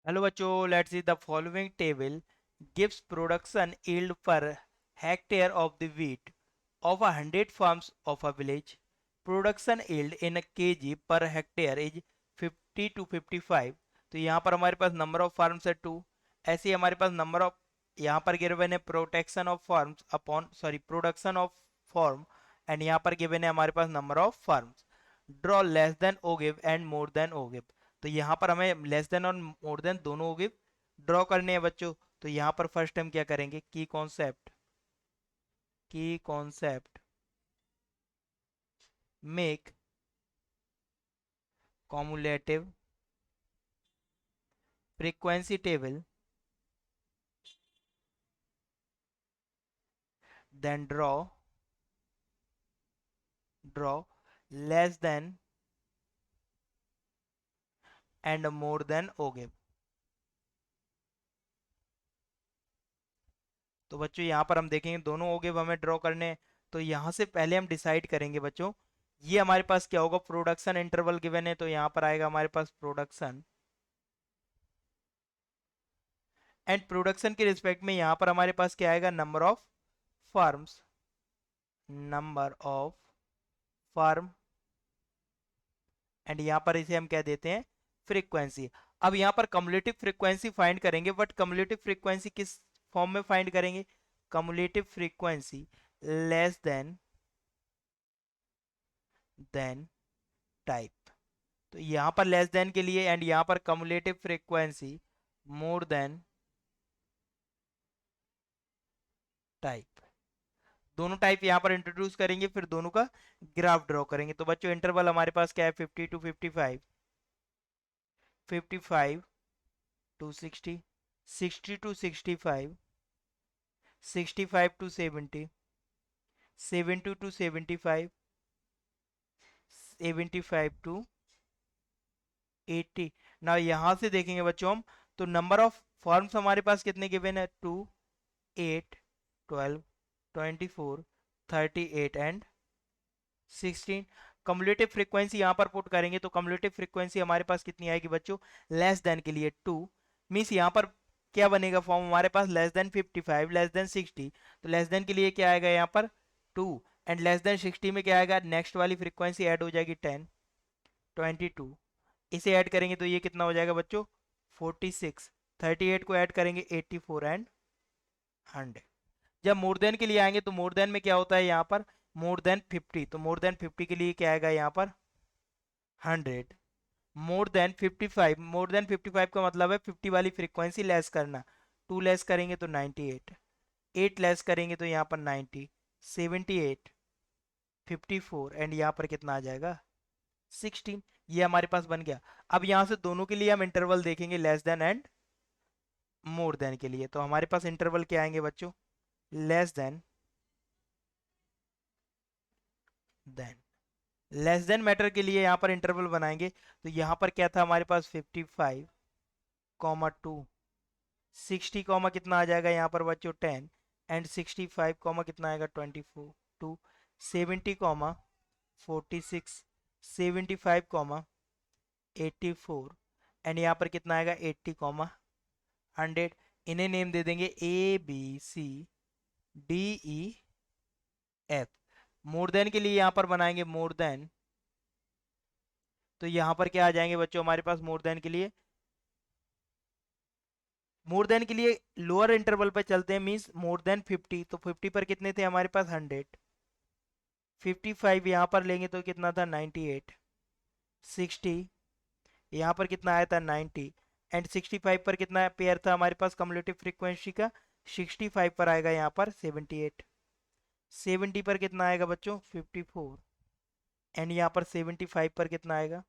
Hello बच्चों, let's see the following table gives production yield per hectare of the wheat of 100 farms of a village. Production yield in kg per hectare is 50 to 55. तो यहाँ पर हमारे पास number of farms है 2। ऐसे ही हमारे पास नंबर ऑफ यहाँ पर गिवन है protection of farms upon production of form, and यहाँ पर गिवन है हमारे पास number of farms. Draw less than ogive and more than ogive. तो यहाँ पर हमें लेस देन और मोर देन दोनों गिव ड्रॉ करने हैं बच्चों। तो यहाँ पर फर्स्ट हम क्या करेंगे, की concept make cumulative frequency table, then draw less than and more than ogive. तो बच्चों यहाँ पर हम देखेंगे दोनों ओ गिव हमें ड्रॉ करने हैं। तो यहाँ से पहले हम डिसाइड करेंगे बच्चों, ये हमारे पास क्या होगा, प्रोडक्शन इंटरवल गिवन है, तो यहाँ पर आएगा हमारे पास प्रोडक्शन। एंड प्रोडक्शन के रिस्पेक्ट में यहाँ पर हमारे पास क्या आएगा, नंबर ऑफ फार्म। एंड यहाँ पर इसे हम क्या देते हैं, फ्रीक्वेंसी। अब यहाँ पर कम्युलेटिव फ्रीक्वेंसी फाइंड करेंगे, बट कम्युलेटिव फ्रीक्वेंसी किस फॉर्म में फाइंड करेंगे, cumulative frequency less than type. तो यहाँ पर लेस देन के लिए, एंड यहाँ पर cumulative frequency more than type. दोनों टाइप यहाँ पर इंट्रोड्यूस करेंगे, फिर दोनों का ग्राफ ड्रॉ करेंगे। तो बच्चों इंटरवल हमारे पास क्या है, 50 to 55, 55 to 60, 60 to 65, 65 to 70, 70 to 75, 75 to 80। ना यहाँ से देखेंगे बच्चों हम, तो नंबर ऑफ फॉर्म्स हमारे पास कितने गिवन है, 2, 8, 12, 24, 38 एंड 16। कम्युलेटिव फ्रीक्वेंसी यहाँ पर पुट करेंगे तो कम्युलेटिव फ्रीक्वेंसी हमारे पास कितनी आएगी बच्चों, लेस देन के लिए 2, मीन्स यहाँ पर क्या बनेगा फॉर्म हमारे पास, लेस देन 55 लेस देन 60। तो लेस देन के लिए क्या आएगा यहाँ पर 2, एंड लेस देन 60 में क्या आएगा, नेक्स्ट वाली फ्रीक्वेंसी ऐड हो जाएगी 10, 22। इसे ऐड करेंगे तो ये कितना हो जाएगा बच्चों, 46। 38 को ऐड करेंगे 84 एंड 100। जब मोर देन के लिए आएंगे तो मोर देन में क्या होता है यहाँ पर, मोर देन 50। तो मोर देन 50 के लिए क्या आएगा यहाँ पर 100। मोर देन 55, मोर देन 55 का मतलब है 50 वाली फ्रीक्वेंसी लेस करना। 2 लेस करेंगे तो 98, 8 लेस करेंगे तो यहाँ पर 90, 78, 54 एंड यहाँ पर कितना आ जाएगा 16। ये हमारे पास बन गया। अब यहाँ से दोनों के लिए हम इंटरवल देखेंगे, less than and more then के लिए। तो हमारे पास इंटरवल क्या आएंगे बच्चों, less than less than matter के लिए यहाँ पर इंटरवल बनाएंगे। तो यहाँ पर क्या था हमारे पास 55, कॉमा 2, 60 कॉमा कितना आ जाएगा यहाँ पर बच्चों 10, एंड 65 कॉमा कितना आएगा 24, 2, 70 कॉमा 46, 75 कॉमा 84, एंड यहाँ पर कितना आएगा 80 कॉमा 100। इन्हें नेम दे देंगे ABCDEF। मोर देन के लिए यहाँ पर बनाएंगे मोर देन। तो यहाँ पर क्या आ जाएंगे बच्चों हमारे पास, मोर देन के लिए लोअर इंटरवल पर चलते हैं, मींस मोर देन 50। तो 50 पर कितने थे हमारे पास 100, 55 यहाँ पर लेंगे तो कितना था 98, 60 यहाँ पर कितना आया था 90, एंड 65 पर कितना पेयर था हमारे पास कम्युलेटिव फ्रीक्वेंसी का, 65 पर आएगा यहाँ पर 78, 70 पर कितना आएगा बच्चों 54, एंड यहाँ पर 75 पर कितना आएगा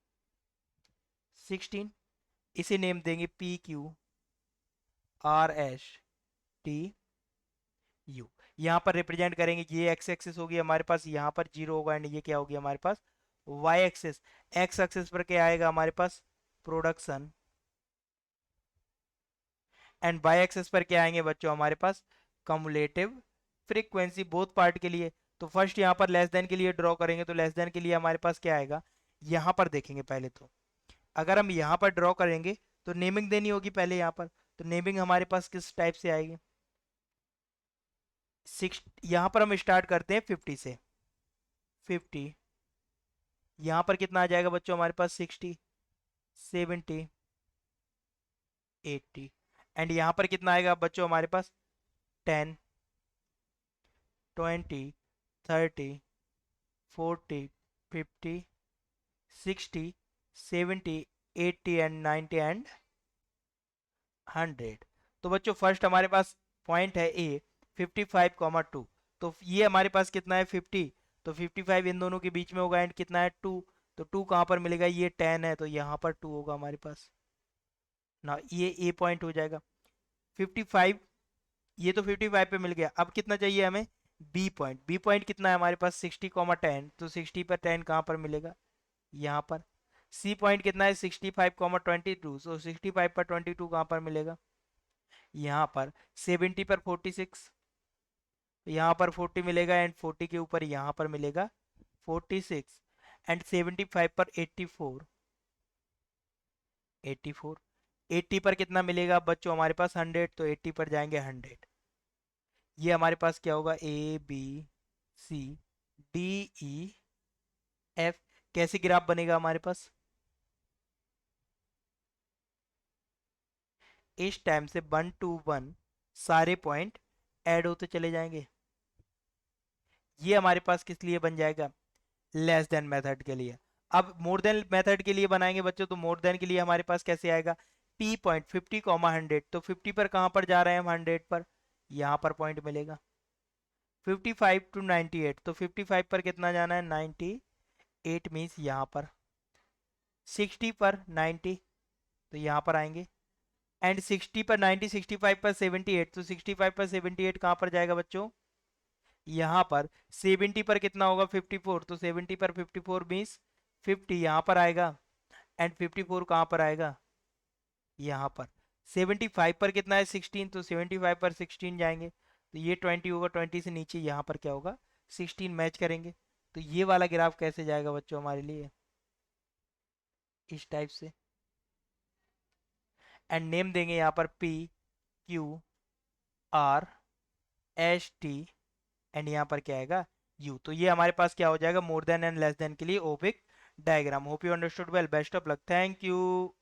16। इसे नेम देंगे PQRSTU। यहाँ पर रिप्रेजेंट करेंगे, ये एक्स एक्सिस होगी हमारे पास, यहाँ पर जीरो होगा, एंड ये क्या होगी हमारे पास वाई एक्सिस। एक्स एक्सिस पर क्या आएगा हमारे पास प्रोडक्शन, एंड वाई एक्सिस पर क्या आएंगे बच्चों हमारे पास कम्युलेटिव फ्रीक्वेंसी, बोथ पार्ट के लिए। तो फर्स्ट यहाँ पर लेस देन के लिए ड्रॉ करेंगे, तो लेस देन के लिए हमारे पास क्या आएगा, यहाँ पर देखेंगे पहले। तो अगर हम यहाँ पर ड्रॉ करेंगे तो नेमिंग देनी होगी पहले यहाँ पर। तो नेमिंग हमारे पास किस टाइप से आएगी? सिक्स, यहाँ पर हम स्टार्ट करते हैं 50 से। 50, यहाँ पर कितना आ जाएगा बच्चों हमारे पास? 60, 70, 80, एंड यहाँ पर कितना आएगा बच्चों हमारे पास? 10, 20, 30, 40, 50, 60, 70, 80 एंड 90 एंड 100। तो बच्चों फर्स्ट हमारे पास पॉइंट है ए 55,2। तो ये हमारे पास कितना है? 50। तो 55 इन दोनों के बीच में होगा, एंड कितना है? 2। तो 2 कहाँ पर मिलेगा? ये 10 है, तो यहाँ पर 2 होगा हमारे पास ना, ये ए पॉइंट हो जाएगा। 55, ये तो 55 पे मिल गया। अब कितना चाहिए हमें? B point. बी पॉइंट कितना है हमारे पास? 60,10। तो 60 पर 10 कहाँ पर मिलेगा? यहाँ पर। सी पॉइंट कितना है? 65,22। सो 65 पर 22 कहाँ पर मिलेगा? यहाँ पर। 70 पर 46, यहाँ पर 40 मिलेगा, एंड 40 के ऊपर यहाँ पर मिलेगा 46, एंड 75 पर 84। 84, 80 पर कितना मिलेगा बच्चों हमारे पास? 100। तो 80 पर जाएंगे 100। ये हमारे पास क्या होगा? A B C D E F. कैसे ग्राफ बनेगा हमारे पास? इस टाइम से 1 to 1 सारे पॉइंट ऐड होते चले जाएंगे। ये हमारे पास किस लिए बन जाएगा? लेस देन मेथड के लिए। अब मोर देन मेथड के लिए बनाएंगे बच्चों, तो मोर देन के लिए हमारे पास कैसे आएगा? P point 50, 100। तो 50 पर कहां पर जा रहे हैं हम? 100 पर। यहां पर पॉइंट मिलेगा। 55 to 98, तो 55 पर कितना जाना है? 98 मीन्स यहाँ पर। 60 पर 90, तो यहाँ पर आएंगे, एंड 60 पर 90, 65 पर 78। तो 65 पर 78 कहाँ पर जाएगा बच्चों? यहाँ पर। 70 पर कितना होगा? 54। तो 70 पर 54 मीन्स 50 यहाँ पर आएगा, एंड 54 कहाँ पर आएगा? यहाँ पर। 75 पर कितना है? 16। तो 75 पर 16 जाएंगे, तो ये 20 होगा। 20 से नीचे यहाँ पर क्या होगा? 16 मैच करेंगे। तो ये वाला ग्राफ कैसे जाएगा बच्चों हमारे लिए? इस टाइप से। एंड नेम देंगे यहाँ पर P Q R S T, and यहाँ पर क्या आएगा? यू। तो ये हमारे पास क्या हो जाएगा? More than and less than के लिए ogive diagram. Hope you understood well. Best of luck. Thank you.